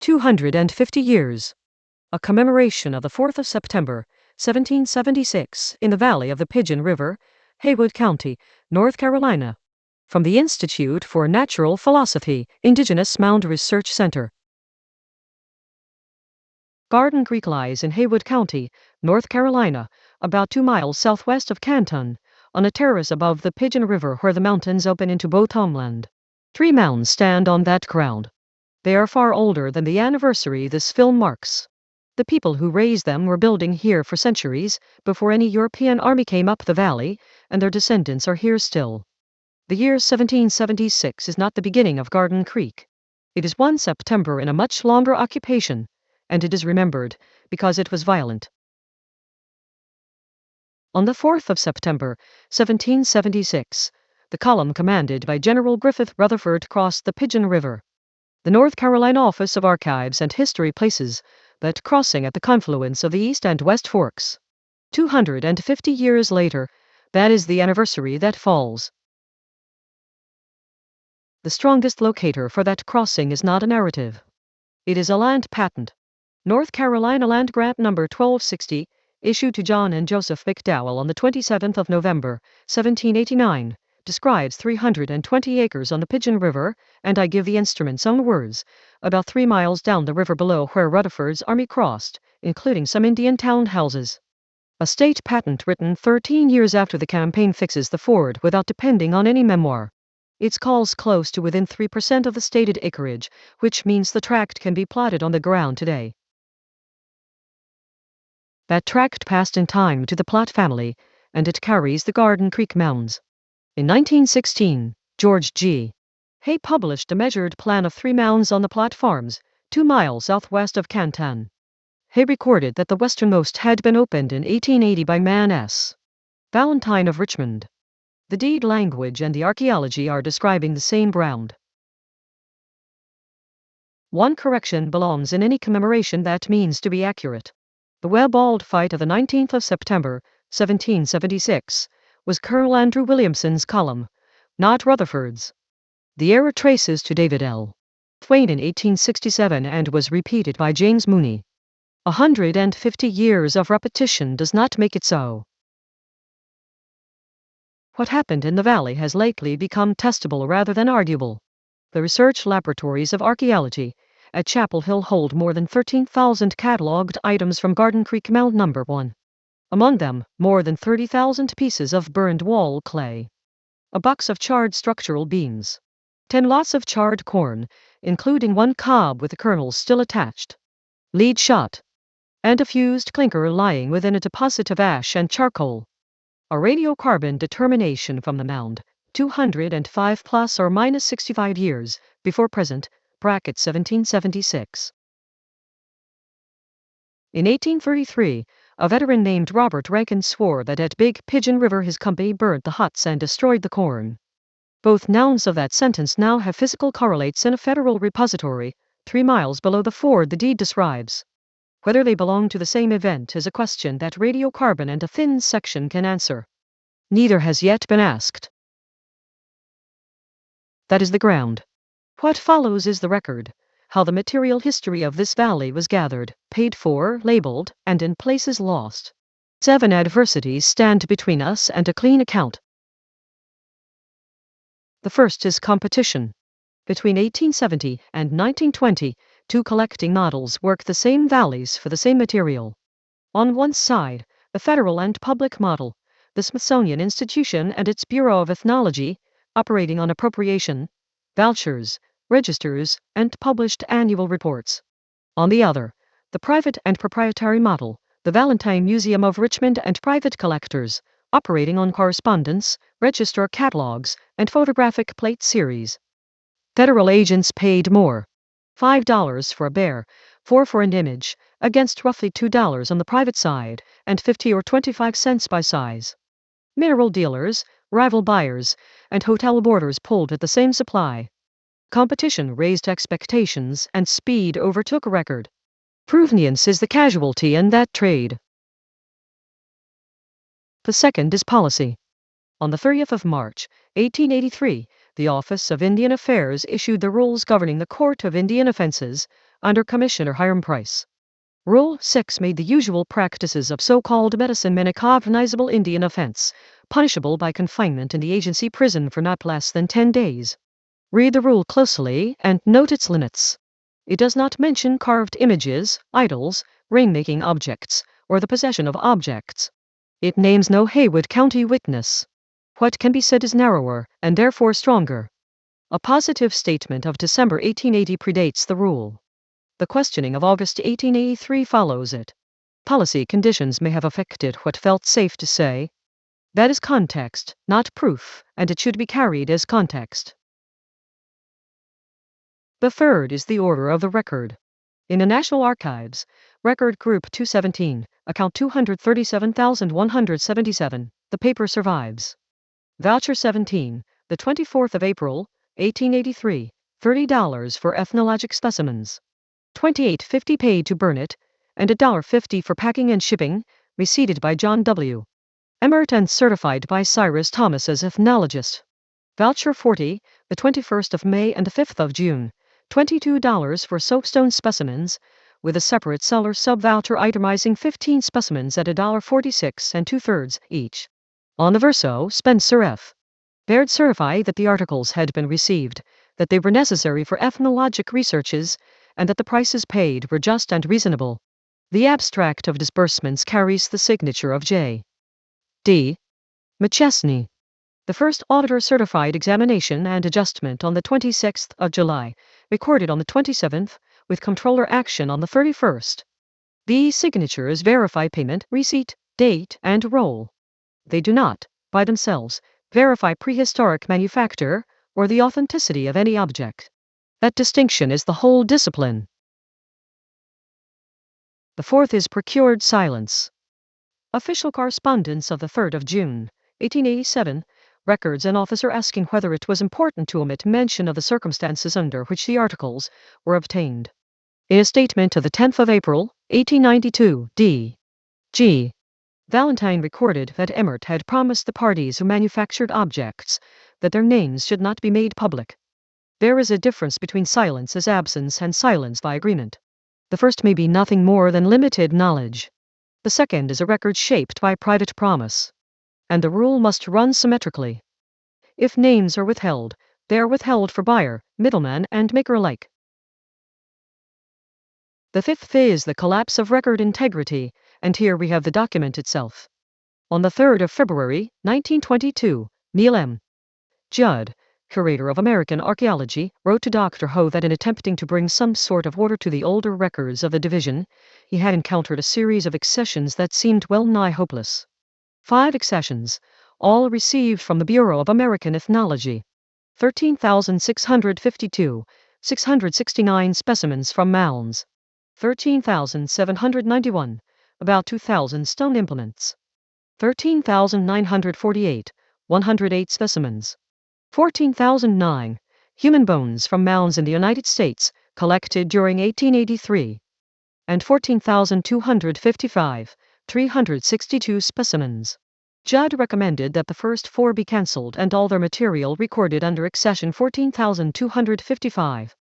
250 years. A commemoration of the 4th of September, 1776, in the valley of the Pigeon River, Haywood County, North Carolina. From the Institute for Natural Philosophy, Indigenous Mound Research Center. Garden Creek lies in Haywood County, North Carolina, about 2 miles southwest of Canton, on a terrace above the Pigeon River where the mountains open into both homeland. 3 mounds stand on that ground. They are far older than the anniversary this film marks. The people who raised them were building here for centuries, before any European army came up the valley, and their descendants are here still. The year 1776 is not the beginning of Garden Creek. It is 1 September in a much longer occupation, and it is remembered because it was violent. On the 4th of September, 1776, the column commanded by General Griffith Rutherford crossed the Pigeon River. The North Carolina Office of Archives and History places that crossing at the confluence of the East and West Forks. 250 years later, that is the anniversary that falls. The strongest locator for that crossing is not a narrative. It is a land patent. North Carolina Land Grant Number 1260, issued to John and Joseph McDowell on the 27th of November, 1789, describes 320 acres on the Pigeon River, and I give the instrument's own words, about 3 miles down the river below where Rutherford's army crossed, including some Indian town houses. A state patent written 13 years after the campaign fixes the ford without depending on any memoir. It calls close to within 3% of the stated acreage, which means the tract can be plotted on the ground today. That tract passed in time to the Plot family, and it carries the Garden Creek Mounds. In 1916, George G. Hay published a measured plan of 3 mounds on the Plot Farms, 2 miles southwest of Canton. Hay recorded that the westernmost had been opened in 1880 by Man S. Valentine of Richmond. The deed language and the archaeology are describing the same ground. One correction belongs in any commemoration that means to be accurate. The Webb-Auld fight of the 19th of September, 1776, was Colonel Andrew Williamson's column, not Rutherford's. The error traces to David L. Twain in 1867 and was repeated by James Mooney. 150 years of repetition does not make it so. What happened in the valley has lately become testable rather than arguable. The research laboratories of archaeology at Chapel Hill hold more than 13,000 catalogued items from Garden Creek Mound Number 1. Among them, more than 30,000 pieces of burned wall clay. A box of charred structural beams. 10 lots of charred corn, including 1 cob with the kernels still attached. Lead shot. And a fused clinker lying within a deposit of ash and charcoal. A radiocarbon determination from the mound, 205 plus or minus 65 years, before present, bracket 1776. In 1833, a veteran named Robert Rankin swore that at Big Pigeon River his company burnt the huts and destroyed the corn. Both nouns of that sentence now have physical correlates in a federal repository, 3 miles below the ford the deed describes. Whether they belong to the same event is a question that radiocarbon and a thin section can answer. Neither has yet been asked. That is the ground. What follows is the record, how the material history of this valley was gathered, paid for, labeled, and in places lost. 7 adversities stand between us and a clean account. The first is competition. Between 1870 and 1920, 2 collecting models worked the same valleys for the same material. On one side, the federal and public model, the Smithsonian Institution and its Bureau of Ethnology, operating on appropriation, vouchers, registers, and published annual reports. On the other, the private and proprietary model, the Valentine Museum of Richmond and private collectors, operating on correspondence, register catalogs, and photographic plate series. Federal agents paid more. $5 for a bear, $4 for an image, against roughly $2 on the private side, and 50 or 25 cents by size. Mineral dealers, rival buyers, and hotel boarders pulled at the same supply. Competition raised expectations and speed overtook record. Provenience is the casualty in that trade. The second is policy. On the 30th of March, 1883, the Office of Indian Affairs issued the rules governing the Court of Indian Offenses, under commission or higher price. Rule 6 made the usual practices of so-called medicine men a cognizable Indian offense, punishable by confinement in the agency prison for not less than 10 days. Read the rule closely and note its limits. It does not mention carved images, idols, rainmaking objects, or the possession of objects. It names no Haywood County witness. What can be said is narrower, and therefore stronger. A positive statement of December 1880 predates the rule. The questioning of August 1883 follows it. Policy conditions may have affected what felt safe to say. That is context, not proof, and it should be carried as context. The third is the order of the record. In the National Archives, Record Group 217, account 237,177, the paper survives. Voucher 17, the 24th of April, 1883, $30 for ethnologic specimens. $28.50 paid to Burnett, and $1.50 for packing and shipping, receipted by John W. Emmert and certified by Cyrus Thomas as ethnologist. Voucher 40, the 21st of May and the 5th of June, $22 for soapstone specimens, with a separate seller sub-voucher itemizing 15 specimens at $1.46 and 2/3 each. On the verso, Spencer F. Baird certified that the articles had been received, that they were necessary for ethnologic researches, and that the prices paid were just and reasonable. The abstract of disbursements carries the signature of J. D. McChesney. The first auditor certified examination and adjustment on the 26th of July, recorded on the 27th, with comptroller action on the 31st. These signatures verify payment, receipt, date, and roll. They do not, by themselves, verify prehistoric manufacture or the authenticity of any object. That distinction is the whole discipline. The fourth is procured silence. Official correspondence of the 3rd of June, 1887, records an officer asking whether it was important to omit mention of the circumstances under which the articles were obtained. In a statement of the 10th of April, 1892, D. G. Valentine recorded that Emmert had promised the parties who manufactured objects that their names should not be made public. There is a difference between silence as absence and silence by agreement. The first may be nothing more than limited knowledge. The second is a record shaped by private promise. And the rule must run symmetrically. If names are withheld, they are withheld for buyer, middleman, and maker alike. The fifth is the collapse of record integrity, and here we have the document itself. On the 3rd of February, 1922, Neil M. Judd, curator of American archaeology, wrote to Dr. Ho that in attempting to bring some sort of order to the older records of the division, he had encountered a series of accessions that seemed well nigh hopeless. 5 accessions, all received from the Bureau of American Ethnology. 13,652, 669 specimens from mounds. 13,791, about 2,000 stone implements. 13,948, 108 specimens. 14,009, human bones from mounds in the United States, collected during 1883. And 14,255, 362 specimens. Judd recommended that the first 4 be cancelled and all their material recorded under accession 14,255.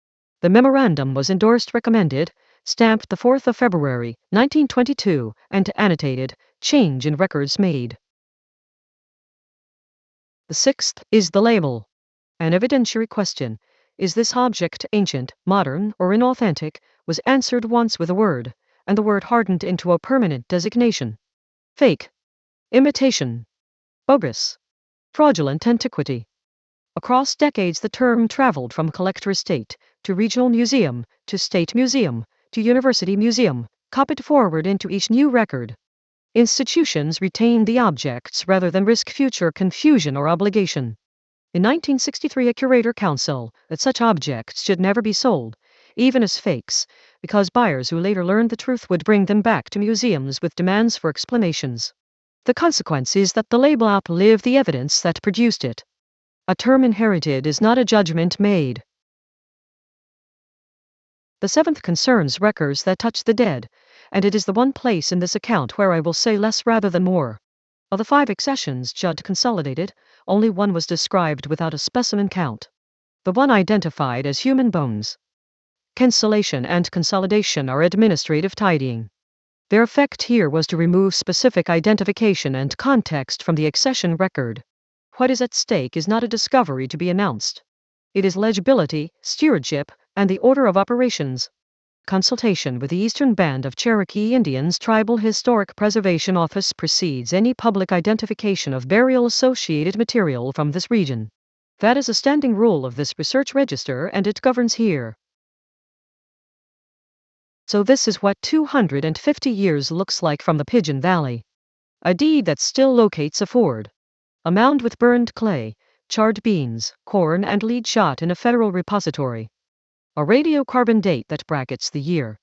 The memorandum was endorsed recommended, stamped the 4th of February, 1922, and annotated, change in records made. The sixth is the label. An evidentiary question, is this object ancient, modern, or inauthentic, was answered once with a word, and the word hardened into a permanent designation. Fake. Imitation. Bogus. Fraudulent antiquity. Across decades the term traveled from collector estate, to regional museum, to state museum, to university museum, copied forward into each new record. Institutions retained the objects rather than risk future confusion or obligation. In 1963 a curator counsel that such objects should never be sold, even as fakes, because buyers who later learned the truth would bring them back to museums with demands for explanations. The consequence is that the label outlived the evidence that produced it. A term inherited is not a judgment made. The seventh concerns records that touch the dead, and it is the one place in this account where I will say less rather than more. Of the 5 accessions Judd consolidated, only one was described without a specimen count. The one identified as human bones. Cancellation and consolidation are administrative tidying. Their effect here was to remove specific identification and context from the accession record. What is at stake is not a discovery to be announced. It is legibility, stewardship, and the order of operations. Consultation with the Eastern Band of Cherokee Indians Tribal Historic Preservation Office precedes any public identification of burial-associated material from this region. That is a standing rule of this research register, and it governs here. So this is what 250 years looks like from the Pigeon Valley. A deed that still locates a ford. A mound with burned clay, charred beans, corn, and lead shot in a federal repository. A radiocarbon date that brackets the year.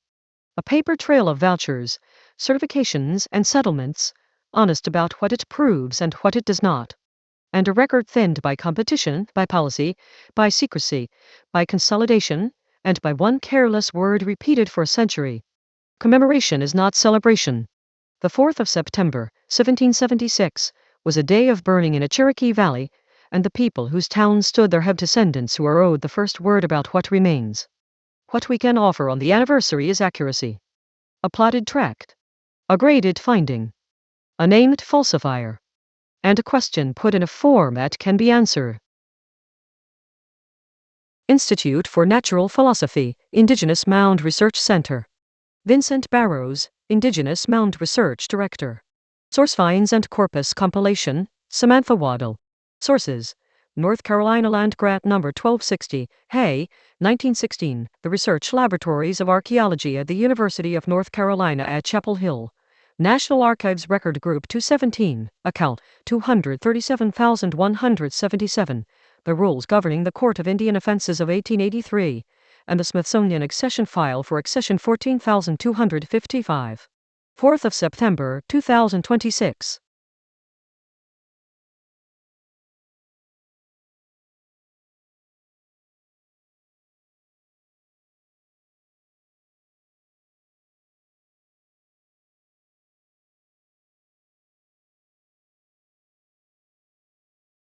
A paper trail of vouchers, certifications, and settlements, honest about what it proves and what it does not. And a record thinned by competition, by policy, by secrecy, by consolidation, and by one careless word repeated for a century. Commemoration is not celebration. The 4th of September, 1776, was a day of burning in a Cherokee Valley, and the people whose town stood there have descendants who are owed the first word about what remains. What we can offer on the anniversary is accuracy. A plotted tract. A graded finding. A named falsifier. And a question put in a form that can be answered. Institute for Natural Philosophy, Indigenous Mound Research Center. Vincent Barrows, Indigenous Mound Research Director. Source Finds and Corpus Compilation, Samantha Waddell. Sources: North Carolina Land Grant No. 1260, Hay, 1916, The Research Laboratories of Archaeology at the University of North Carolina at Chapel Hill. National Archives Record Group 217, Account 237,177, The Rules Governing the Court of Indian Offenses of 1883, and the Smithsonian Accession File for Accession 14255. 4th of September, 2026.